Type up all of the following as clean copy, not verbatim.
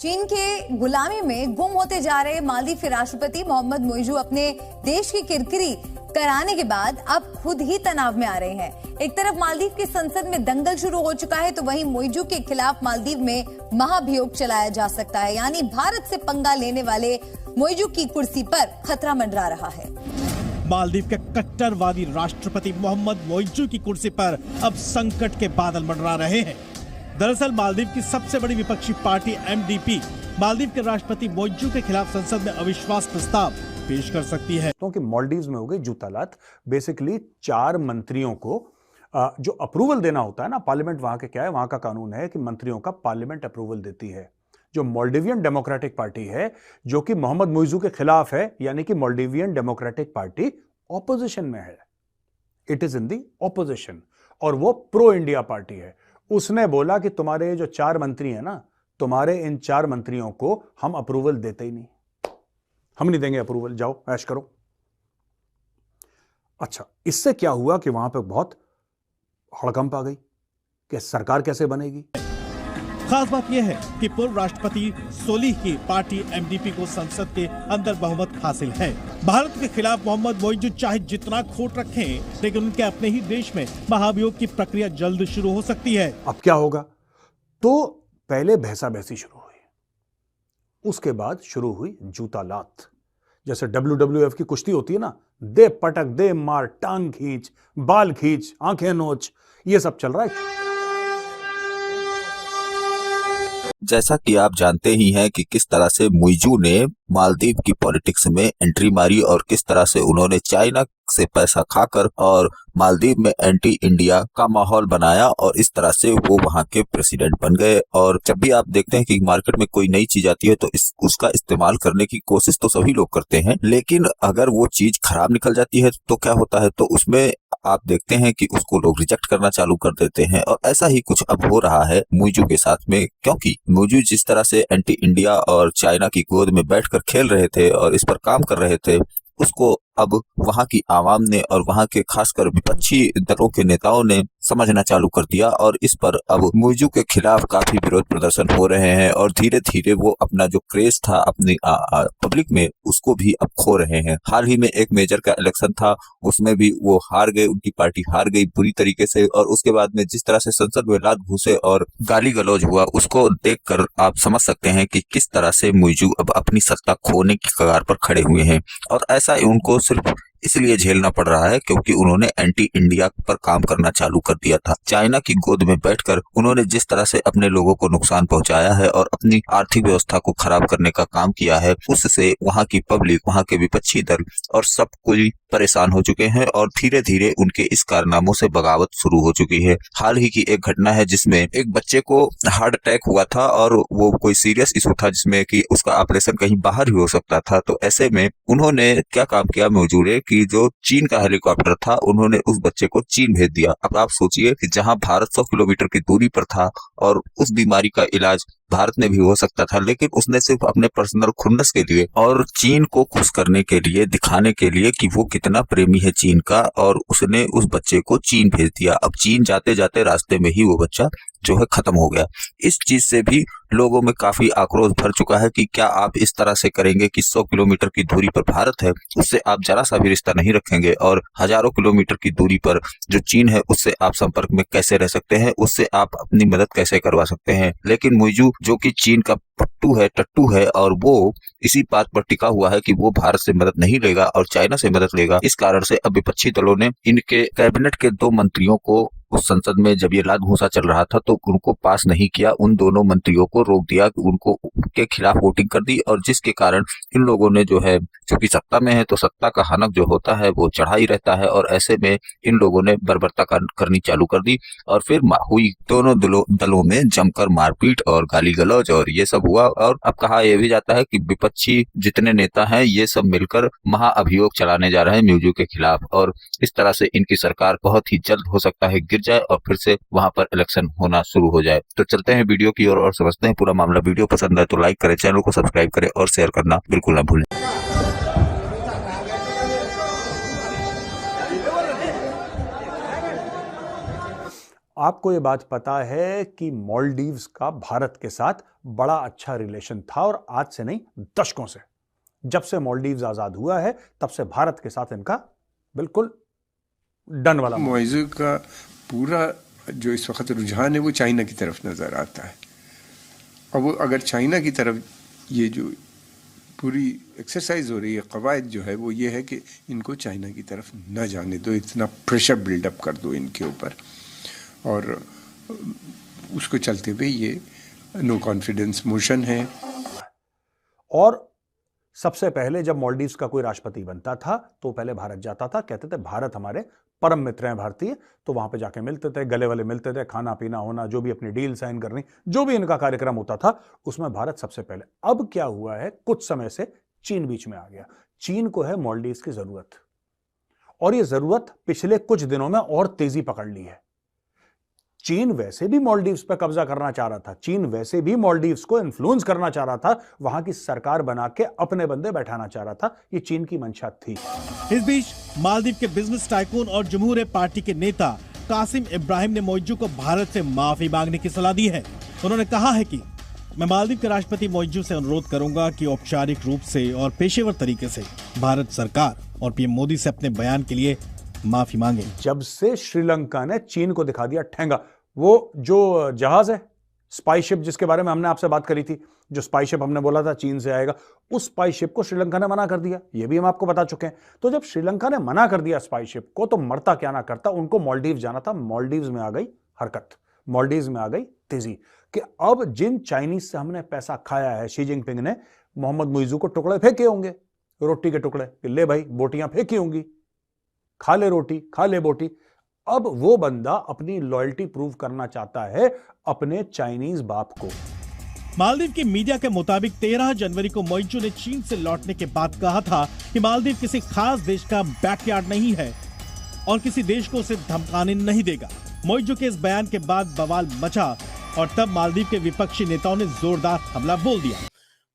चीन के गुलामी में गुम होते जा रहे मालदीव के राष्ट्रपति मोहम्मद मोइजू अपने देश की किरकिरी कराने के बाद अब खुद ही तनाव में आ रहे हैं। एक तरफ मालदीव की संसद में दंगल शुरू हो चुका है, तो वहीं मोइजू के खिलाफ मालदीव में महाभियोग चलाया जा सकता है। यानी भारत से पंगा लेने वाले मोइजू की कुर्सी पर खतरा मंडरा रहा है। मालदीव के कट्टरवादी राष्ट्रपति मोहम्मद मोइजू की कुर्सी पर अब संकट के बादल मंडरा रहे हैं। दरअसल मालदीव की सबसे बड़ी विपक्षी पार्टी एमडीपी मालदीव के राष्ट्रपति मोइजू के खिलाफ संसद में अविश्वास प्रस्ताव पेश कर सकती है। क्योंकि मालदीव्स में हो गई जूतालात। बेसिकली 4 मंत्रियों को जो अप्रूवल देना होता है ना, पार्लियामेंट वहां के क्या है, वहां का कानून है कि मंत्रियों का पार्लियामेंट अप्रूवल देती है। जो मालदीवियन डेमोक्रेटिक पार्टी है जो कि मोहम्मद मोइजू के खिलाफ है, यानी कि मालदीवियन डेमोक्रेटिक पार्टी ऑपोजिशन में है, it is in the opposition, और वो प्रो इंडिया पार्टी है। उसने बोला कि तुम्हारे जो 4 मंत्री हैं ना, तुम्हारे इन 4 मंत्रियों को हम अप्रूवल देते ही नहीं, हम नहीं देंगे अप्रूवल, जाओ ऐश करो। अच्छा, इससे क्या हुआ कि वहां पे बहुत हड़कंप आ गई कि सरकार कैसे बनेगी। खास बात यह है कि पूर्व राष्ट्रपति सोलिह की पार्टी एमडीपी को संसद के अंदर बहुमत हासिल है। भारत के खिलाफ मोहम्मद मोइजू चाहे जितना खोट रखें, लेकिन उनके अपने ही देश में महाभियोग की प्रक्रिया जल्द शुरू हो सकती है। अब क्या होगा? तो पहले भैंसा भैंसी शुरू हुई, उसके बाद शुरू हुई जूतालात। जैसे WWF की कुश्ती होती है ना, दे पटक दे मार, टांग खींच, बाल खींच, आंखें नोच, ये सब चल रहा है। जैसा कि आप जानते ही हैं कि किस तरह से मोइजू ने मालदीव की पॉलिटिक्स में एंट्री मारी और किस तरह से उन्होंने चाइना से पैसा खाकर और मालदीव में एंटी इंडिया का माहौल बनाया और इस तरह से वो वहां के प्रेसिडेंट बन गए। और जब भी आप देखते हैं कि मार्केट में कोई नई चीज आती है तो उसका इस्तेमाल करने की कोशिश तो सभी लोग करते हैं, लेकिन अगर वो चीज खराब निकल जाती है तो क्या होता है, तो उसमें आप देखते हैं कि उसको लोग रिजेक्ट करना चालू कर देते हैं। और ऐसा ही कुछ अब हो रहा है मोइजू के साथ में, क्योंकि मोइजू जिस तरह से एंटी इंडिया और चाइना की गोद में बैठकर खेल रहे थे और इस पर काम कर रहे थे, उसको अब वहां की आवाम ने और वहां के खासकर विपक्षी दलों के नेताओं ने समझना चालू कर दिया और इस पर अब मोइजू के खिलाफ काफी विरोध प्रदर्शन हो रहे हैं और धीरे धीरे वो अपना जो क्रेज था अपनी पब्लिक में, उसको भी अब खो रहे हैं। हाल ही में एक मेजर का इलेक्शन था, उसमें भी वो हार गए, उनकी पार्टी हार गई बुरी तरीके से। और उसके बाद में जिस तरह से संसद में लात घुसे और गाली गलौज हुआ, उसको देखकर आप समझ सकते हैं कि किस तरह से मोइजू अब अपनी सत्ता खोने की कगार पर खड़े हुए हैं। और ऐसा उनको सिर्फ इसलिए झेलना पड़ रहा है क्योंकि उन्होंने एंटी इंडिया पर काम करना चालू कर दिया था। चाइना की गोद में बैठकर उन्होंने जिस तरह से अपने लोगों को नुकसान पहुंचाया है और अपनी आर्थिक व्यवस्था को खराब करने का काम किया है, उससे वहां की पब्लिक, वहां के विपक्षी दल और सब कोई परेशान हो चुके हैं और धीरे धीरे उनके इस कारनामों से बगावत शुरू हो चुकी है। हाल ही की एक घटना है जिसमें एक बच्चे को हार्ट अटैक हुआ था और वो कोई सीरियस इशू था जिसमें कि उसका ऑपरेशन कहीं बाहर ही हो सकता था। तो ऐसे में उन्होंने क्या काम किया मोइजू ने कि जो चीन का हेलीकॉप्टर था, उन्होंने उस बच्चे को चीन भेज दिया। अब आप सोचिए कि जहां भारत 100 किलोमीटर की दूरी पर था और उस बीमारी का इलाज भारत में भी हो सकता था, लेकिन उसने सिर्फ अपने पर्सनल खुन्नस के लिए और चीन को खुश करने के लिए, दिखाने के लिए कि वो कितना प्रेमी है चीन का, और उसने उस बच्चे को चीन भेज दिया। अब चीन जाते जाते रास्ते में ही वो बच्चा जो है खत्म हो गया। इस चीज से भी लोगों में काफी आक्रोश भर चुका है कि क्या आप इस तरह से करेंगे कि 100 किलोमीटर की दूरी पर भारत है, उससे आप जरा सा भी रिश्ता नहीं रखेंगे, और हजारों किलोमीटर की दूरी पर जो चीन है उससे आप संपर्क में कैसे रह सकते हैं, उससे आप अपनी मदद कैसे करवा सकते हैं। लेकिन मोइजू जो कि चीन का टट्टू है और वो इसी बात पर टिका हुआ है कि वो भारत से मदद नहीं लेगा और चाइना से मदद लेगा। इस कारण से अब विपक्षी दलों ने इनके कैबिनेट के 2 मंत्रियों को उस संसद में जब ये लात घूंसा चल रहा था तो उनको पास नहीं किया, उन दोनों मंत्रियों को रोक दिया, उनको उनके खिलाफ वोटिंग कर दी, और जिसके कारण इन लोगों ने जो है, क्योंकि सत्ता में है तो सत्ता का हनक जो होता है वो चढ़ा ही रहता है, और ऐसे में इन लोगों ने बर्बरता करनी चालू कर दी और फिर हुई दोनों दलों में जमकर मारपीट और गाली गलौज और ये सब हुआ। और अब कहा यह भी जाता है कि विपक्षी जितने नेता हैं ये सब मिलकर महाअभियोग चलाने जा रहे हैं मोइजू के खिलाफ, और इस तरह से इनकी सरकार बहुत ही जल्द हो सकता है गिर जाए और फिर से वहां पर इलेक्शन होना शुरू हो जाए। तो चलते हैं वीडियो की ओर और समझते हैं पूरा मामला। वीडियो पसंद है तो लाइक करें, चैनल को सब्सक्राइब करें और शेयर करना बिल्कुल ना भूलें। आपको ये बात पता है कि मालदीव्स का भारत के साथ बड़ा अच्छा रिलेशन था, और आज से नहीं, दशकों से। जब से मालदीव्स आजाद हुआ है तब से भारत के साथ इनका बिल्कुल डन वाला। मुइज़ू का पूरा जो इस वक्त रुझान है वो चाइना की तरफ नजर आता है, और वो अगर चाइना की तरफ ये जो पूरी एक्सरसाइज हो रही है, कवायद जो है वो ये है कि इनको चाइना की तरफ न जाने दो, इतना प्रेशर बिल्डअप कर दो इनके ऊपर, और उसको चलते हुए ये नो कॉन्फिडेंस मोशन है। और सबसे पहले जब मालदीव्स का कोई राष्ट्रपति बनता था तो पहले भारत जाता था, कहते थे भारत हमारे परम मित्र हैं भारतीय, तो वहां पे जाके मिलते थे, गले वाले मिलते थे, खाना पीना होना, जो भी अपनी डील साइन करनी, जो भी इनका कार्यक्रम होता था उसमें भारत सबसे पहले। अब क्या हुआ है, कुछ समय से चीन बीच में आ गया। चीन को है मालदीव्स की जरूरत, और ये जरूरत पिछले कुछ दिनों में और तेजी पकड़ ली है। चीन वैसे भी मालदीव्स पर कब्जा करना चाह रहा था, चीन वैसे भी मालदीव्स को इन्फ्लुएंस करना चाह रहा था, वहां की सरकार बना के अपने बंदे बैठाना चाह रहा था, ये चीन की मंशा थी। इस बीच मालदीव के बिजनेस टाइकून और जमहूरियत पार्टी के नेता कासिम इब्राहिम ने मोइजू को भारत से माफी मांगने की सलाह दी है। उन्होंने कहा है कि मैं मालदीव के राष्ट्रपति मोइजू से अनुरोध करूंगा कि औपचारिक रूप से और पेशेवर तरीके से भारत सरकार और पीएम मोदी से अपने बयान के लिए माफी मांगे। जब से श्रीलंका ने चीन को दिखा दिया ठेंगा, वो जो जहाज है स्पाई शिप जिसके बारे में हमने आपसे बात करी थी, जो स्पाई शिप हमने बोला था चीन से आएगा, उस स्पाई शिप को श्रीलंका ने मना कर दिया, ये भी हम आपको बता चुके हैं। तो जब श्रीलंका ने मना कर दिया स्पाई शिप को, तो मरता क्या ना करता, उनको मालदीव जाना था। मालदीव्स में आ गई हरकत, मालदीव्स में आ गई तेजी कि अब जिन चाइनीज से हमने पैसा खाया है, शी जिनपिंग ने मोहम्मद मुइज़ू को टुकड़े फेंके होंगे, रोटी के टुकड़े, कि ले भाई बोटियां फेंकी होंगी, खा ले रोटी, खा ले बोटी। अब वो बंदा अपनी लॉयल्टी प्रूव करना चाहता है अपने चाइनीज बाप को। मालदीव की मीडिया के मुताबिक 13 जनवरी को मोइजू ने चीन से लौटने के बाद कहा था कि मालदीव किसी खास देश का बैकयार्ड नहीं है और किसी देश को उसे धमकाने नहीं देगा। मोइजू के इस बयान के बाद बवाल मचा और तब मालदीव के विपक्षी नेताओं ने जोरदार हमला बोल दिया।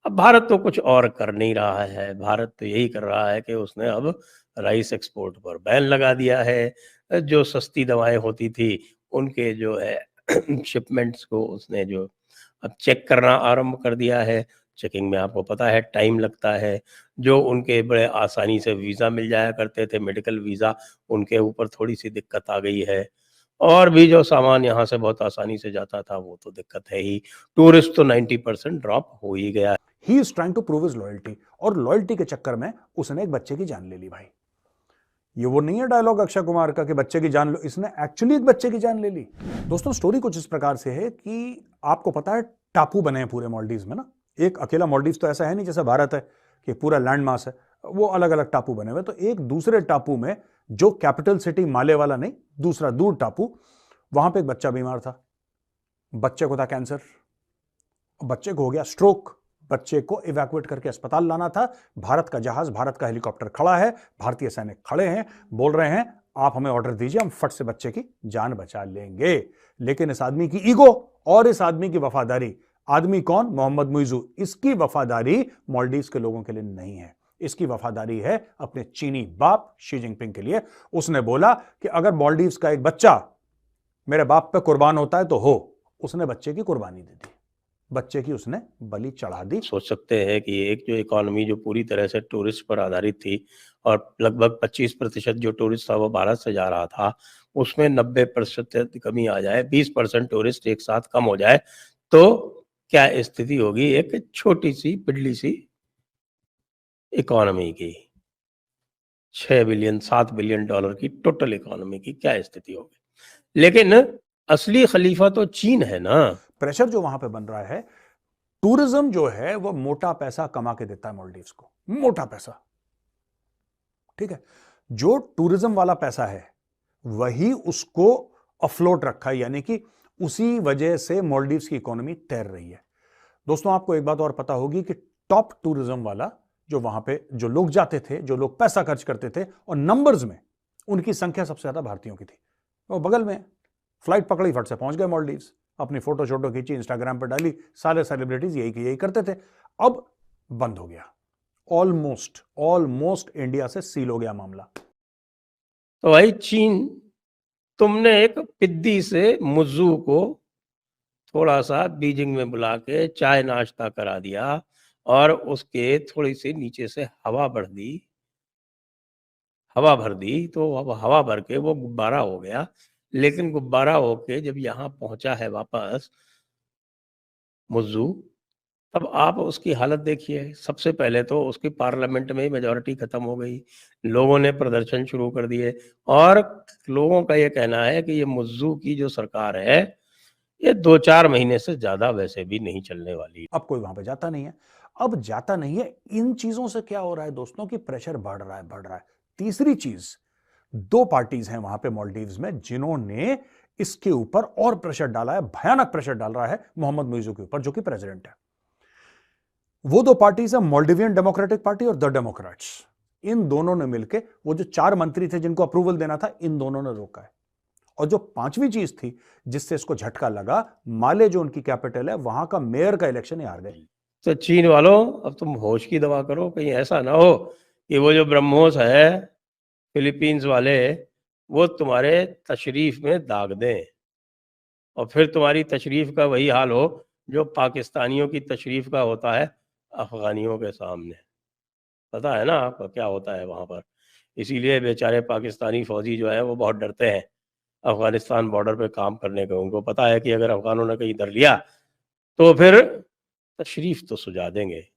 अब भारत तो कुछ और कर नहीं रहा है, भारत तो यही कर रहा है कि उसने अब राइस एक्सपोर्ट पर बैन लगा दिया है। जो सस्ती दवाएं होती थी उनके जो है शिपमेंट्स को उसने जो अब चेक करना आरंभ कर दिया है। चेकिंग में आपको पता है टाइम लगता है। जो उनके बड़े आसानी से वीज़ा मिल जाया करते थे, मेडिकल वीज़ा, उनके ऊपर थोड़ी सी दिक्कत आ गई है। और भी जो सामान यहाँ से बहुत आसानी से जाता था वो तो दिक्कत है ही। टूरिस्ट तो 90% ड्रॉप हो ही गया। He is trying to prove his loyalty, और लॉयल्टी के चक्कर में उसने एक बच्चे की जान ले ली। भाई ये वो नहीं है डायलॉग अक्षय कुमार का कि बच्चे की जान लो, इसने एक्चुअली एक बच्चे की जान ले ली। दोस्तों स्टोरी कुछ इस प्रकार से है कि आपको पता है टापू बने हैं पूरे मालदीव्स में ना, एक अकेला मालदीव्स तो ऐसा है नहीं जैसे भारत है कि पूरा लैंड मास है, वो अलग अलग टापू बने हुए। तो एक दूसरे टापू में जो कैपिटल सिटी माले वाला नहीं, दूसरा दूर टापू, वहां पे एक बच्चा बीमार था। बच्चे को था कैंसर, बच्चे को हो गया स्ट्रोक, बच्चे को इवैक्यूएट करके अस्पताल लाना था। भारत का जहाज, भारत का हेलीकॉप्टर खड़ा है, भारतीय सैनिक खड़े हैं, बोल रहे हैं आप हमें ऑर्डर दीजिए, हम फट से बच्चे की जान बचा लेंगे। लेकिन इस आदमी की ईगो और इस आदमी की वफादारी, आदमी कौन? मोहम्मद मुइज़ू, इसकी वफादारी मालदीव्स के लोगों के लिए नहीं है, इसकी वफादारी है अपने चीनी बाप शी जिनपिंग के लिए। उसने बोला कि अगर मालदीव्स का एक बच्चा मेरे बाप पे कुर्बान होता है तो हो, उसने बच्चे की कुर्बानी दे दी, बच्चे की उसने बलि चढ़ा दी। सोच सकते हैं कि एक जो इकोनॉमी जो पूरी तरह से टूरिस्ट पर आधारित थी और लगभग 25% जो टूरिस्ट था वो भारत से जा रहा था, उसमें 90% कमी आ जाए, 20% टूरिस्ट एक साथ कम हो जाए तो क्या स्थिति होगी एक छोटी सी पिडली सी इकोनॉमी की, 6 बिलियन 7 बिलियन डॉलर की टोटल इकोनॉमी की क्या स्थिति होगी। लेकिन असली खलीफा तो चीन है ना। प्रेशर जो वहां पे बन रहा है, टूरिज्म जो है वो मोटा पैसा कमा के देता है मालदीव्स को, मोटा पैसा, ठीक है। जो टूरिज्म वाला पैसा है वही उसको अफ्लोट रखा है, यानी कि उसी वजह से मालदीव्स की इकोनॉमी तैर रही है। दोस्तों आपको एक बात और पता होगी कि टॉप टूरिज्म वाला जो वहां पे जो लोग जाते थे, जो लोग पैसा खर्च करते थे, और नंबर्स में उनकी संख्या सबसे ज्यादा भारतीयों की थी। वो बगल में फ्लाइट पकड़ी, फट से पहुंच गए मालदीव्स, अपनी फोटो शोटो खींची, इंस्टाग्राम पर डाली, सारे सेलिब्रिटीज यही करते थे। अब बंद हो गया, ऑलमोस्ट इंडिया से सील हो गया मामला। तो भाई चीन तुमने एक पिद्दी से मुज्जू को थोड़ा सा बीजिंग में बुला के चाय नाश्ता करा दिया और उसके थोड़ी सी नीचे से हवा भर दी, तो अब हवा भर के वो गुब्बारा हो गया। लेकिन गुब्बारा होके जब यहाँ पहुंचा है वापस मुज्जू, तब आप उसकी हालत देखिए। सबसे पहले तो उसकी पार्लियामेंट में मेजॉरिटी खत्म हो गई, लोगों ने प्रदर्शन शुरू कर दिए और लोगों का ये कहना है कि ये मुज्जू की जो सरकार है ये 2-4 महीने से ज्यादा वैसे भी नहीं चलने वाली। अब कोई वहां पे जाता नहीं है। अब जाता नहीं है, इन चीजों से क्या हो रहा है दोस्तों की प्रेशर बढ़ रहा है। तीसरी चीज, 2 पार्टीज हैं वहां पे मालदीव्स में जिन्होंने इसके ऊपर और प्रेशर डाला है, भयानक प्रेशर डाल रहा है मोहम्मद मोइजू के ऊपर, जो कि प्रेसिडेंट है। वो 2 पार्टीज है मालदीवियन डेमोक्रेटिक पार्टी और द डेमोक्रेट्स। इन दोनों ने मिलकर वो जो 4 मंत्री थे जिनको अप्रूवल देना था, इन दोनों ने रोका है। और जो 5वीं चीज थी जिससे इसको झटका लगा, माले जो उनकी कैपिटल है, वहां का मेयर का इलेक्शन हार गए। तो चीन वालों, अब तुम होश की दवा करो, कहीं ऐसा ना हो कि वो जो ब्रह्मोस है फिलीपींस वाले, वो तुम्हारे तशरीफ में दाग दें और फिर तुम्हारी तशरीफ का वही हाल हो जो पाकिस्तानियों की तशरीफ का होता है अफगानियों के सामने। पता है ना आपको क्या होता है वहाँ पर। इसीलिए बेचारे पाकिस्तानी फौजी जो है वो बहुत डरते हैं अफगानिस्तान बॉर्डर पे काम करने को। उनको पता है कि अगर अफगानों ने कहीं धर लिया तो फिर तशरीफ तो सुझा देंगे।